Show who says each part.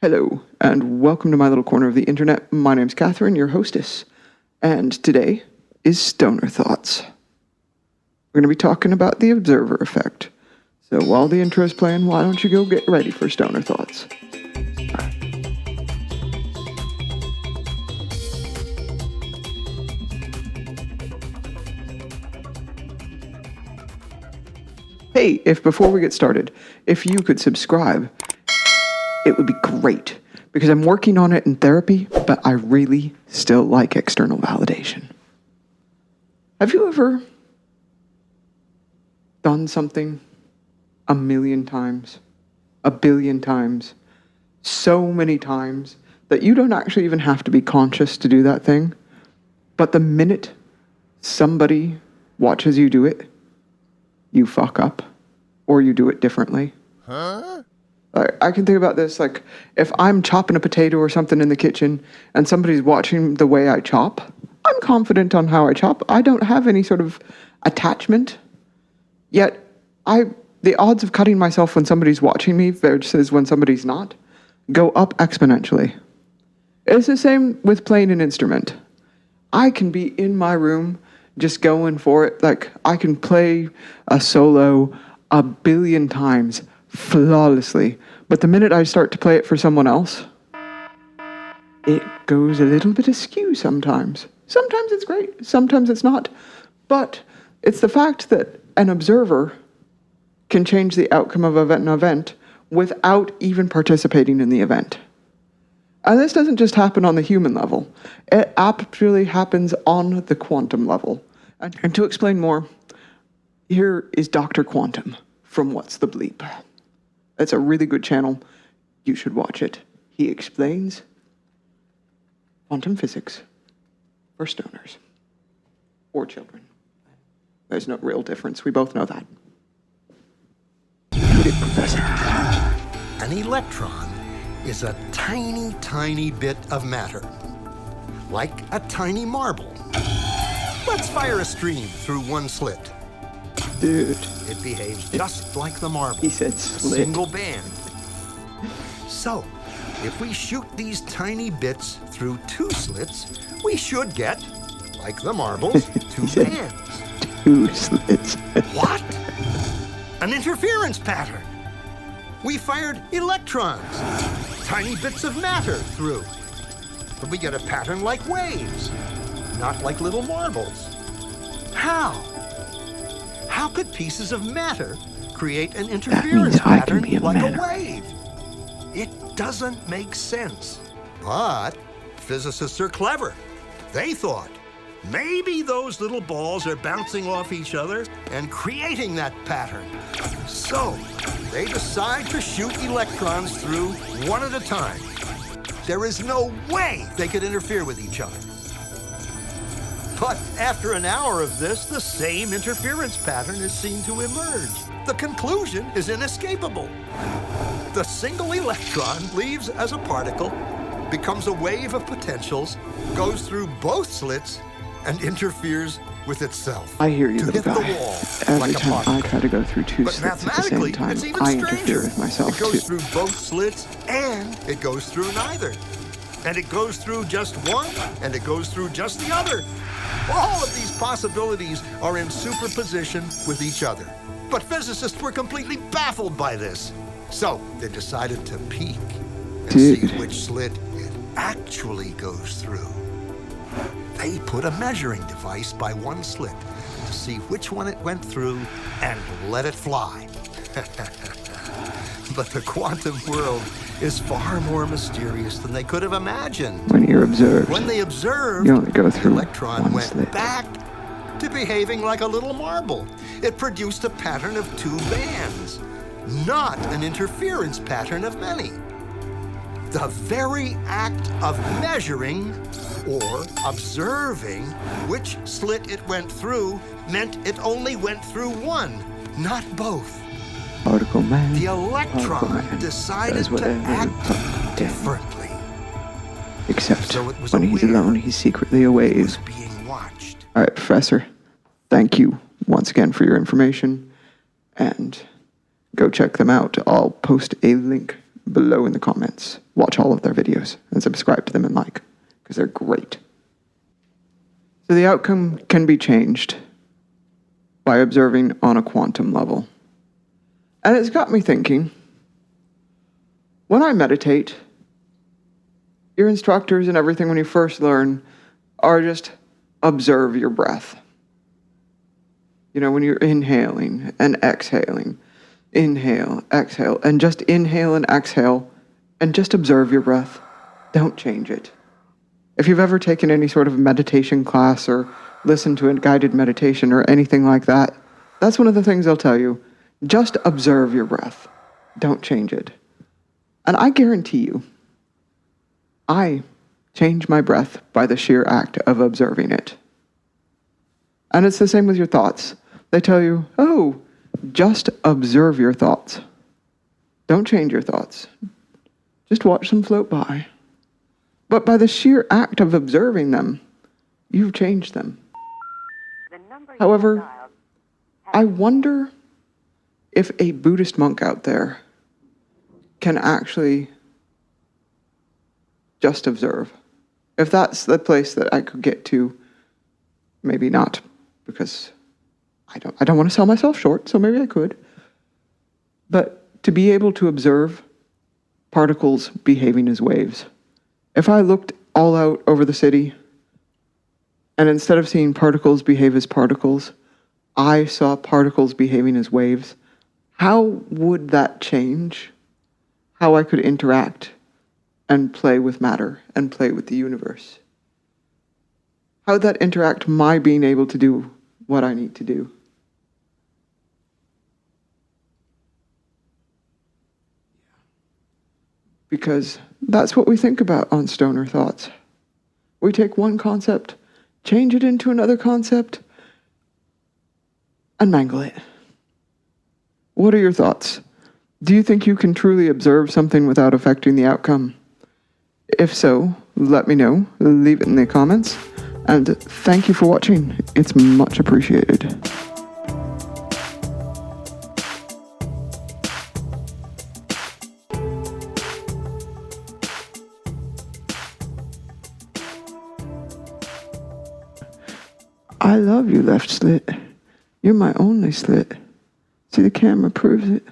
Speaker 1: Hello, and welcome to my little corner of the internet. My name's Katherine, your hostess, and today is Stoner Thoughts. We're going to be talking about the observer effect. So while the intro is playing, why don't you go get ready for Stoner Thoughts? Hey, if before we get started, if you could subscribe, it would be great, because I'm working on it in therapy, but I really still like external validation. Have you ever done something 1,000,000 times, 1,000,000,000 times, so many times that you don't actually even have to be conscious to do that thing, but the minute somebody watches you do it, you fuck up, or you do it differently?
Speaker 2: Huh?
Speaker 1: I can think about this, like, if I'm chopping a potato or something in the kitchen and somebody's watching the way I chop, I'm confident on how I chop. I don't have any sort of attachment. Yet, the odds of cutting myself when somebody's watching me versus when somebody's not go up exponentially. It's the same with playing an instrument. I can be in my room just going for it. Like, I can play a solo 1,000,000,000 times flawlessly, but the minute I start to play it for someone else, it goes a little bit askew sometimes. Sometimes it's great, sometimes it's not. But it's the fact that an observer can change the outcome of an event without even participating in the event. And this doesn't just happen on the human level. It actually happens on the quantum level. And to explain more, here is Dr. Quantum from What's the Bleep. It's a really good channel. You should watch it. He explains quantum physics for stoners or children. There's no real difference. We both know that. Professor.
Speaker 2: An electron is a tiny, tiny bit of matter, like a tiny marble. Let's fire a stream through one slit.
Speaker 1: Dude.
Speaker 2: It behaves just like the marble.
Speaker 1: He said
Speaker 2: A
Speaker 1: slit.
Speaker 2: single band. So, if we shoot these tiny bits through two slits, we should get, like the marbles, two bands.
Speaker 1: Two slits.
Speaker 2: What? An interference pattern. We fired electrons, tiny bits of matter through. But we get a pattern like waves, not like little marbles. How? How could pieces of matter create an interference pattern like a wave? It doesn't make sense. But physicists are clever. They thought, maybe those little balls are bouncing off each other and creating that pattern. So they decide to shoot electrons through one at a time. There is no way they could interfere with each other. But after an hour of this, the same interference pattern is seen to emerge. The conclusion is inescapable. The single electron leaves as a particle, becomes a wave of potentials, goes through both slits, and interferes with itself.
Speaker 1: I hear you,
Speaker 2: to
Speaker 1: little
Speaker 2: hit
Speaker 1: guy.
Speaker 2: the wall
Speaker 1: Every
Speaker 2: like a
Speaker 1: time
Speaker 2: particle.
Speaker 1: I try to go through two
Speaker 2: But
Speaker 1: slits at the same
Speaker 2: mathematically,
Speaker 1: time,
Speaker 2: it's even
Speaker 1: I
Speaker 2: stranger.
Speaker 1: interfere with myself
Speaker 2: It goes
Speaker 1: too.
Speaker 2: through both slits, and it goes through neither. And it goes through just one, and it goes through just the other. All of these possibilities are in superposition with each other. But physicists were completely baffled by this. So they decided to peek and see which slit it actually goes through. They put a measuring device by one slit to see which one it went through and let it fly. But the quantum world is far more mysterious than they could have imagined.
Speaker 1: When you're observed,
Speaker 2: When they observed,
Speaker 1: you only go through
Speaker 2: the electron
Speaker 1: one
Speaker 2: went
Speaker 1: slit.
Speaker 2: back to behaving like a little marble. It produced a pattern of two bands, not an interference pattern of many. The very act of measuring or observing which slit it went through meant it only went through one, not both.
Speaker 1: Particle man.
Speaker 2: The
Speaker 1: Particle
Speaker 2: electron
Speaker 1: man
Speaker 2: decided
Speaker 1: does
Speaker 2: to
Speaker 1: whatever
Speaker 2: act
Speaker 1: fucking
Speaker 2: differently.
Speaker 1: Except
Speaker 2: So it was
Speaker 1: when he's
Speaker 2: aware
Speaker 1: alone, he's secretly a
Speaker 2: It
Speaker 1: wave.
Speaker 2: was being watched.
Speaker 1: All right, Professor. Thank you once again for your information. And go check them out. I'll post a link below in the comments. watch all of their videos and subscribe to them and like, because they're great. So the outcome can be changed by observing on a quantum level. And it's got me thinking, when I meditate, your instructors and everything when you first learn are just observe your breath. You know, when you're inhaling and exhaling, inhale, exhale, and just inhale and exhale, and just observe your breath. Don't change it. If you've ever taken any sort of meditation class or listened to a guided meditation or anything like that, that's one of the things they'll tell you. Just observe your breath. Don't change it. And I guarantee you, I change my breath by the sheer act of observing it. And it's the same with your thoughts. They tell you, oh, just observe your thoughts. Don't change your thoughts. Just watch them float by. But by the sheer act of observing them, you've changed them. However, I wonder if a Buddhist monk out there can actually just observe. If that's the place that I could get to, maybe not, because I don't want to sell myself short, so maybe I could. But to be able to observe particles behaving as waves. If I looked all out over the city, and instead of seeing particles behave as particles, I saw particles behaving as waves, how would that change how I could interact and play with matter and play with the universe? How would that interact my being able to do what I need to do? Because that's what we think about on Stoner Thoughts. We take one concept, change it into another concept, and mangle it. What are your thoughts? Do you think you can truly observe something without affecting the outcome? If so, let me know. Leave it in the comments. And thank you for watching. It's much appreciated. I love you, left slit. You're my only slit. See, the camera proves it.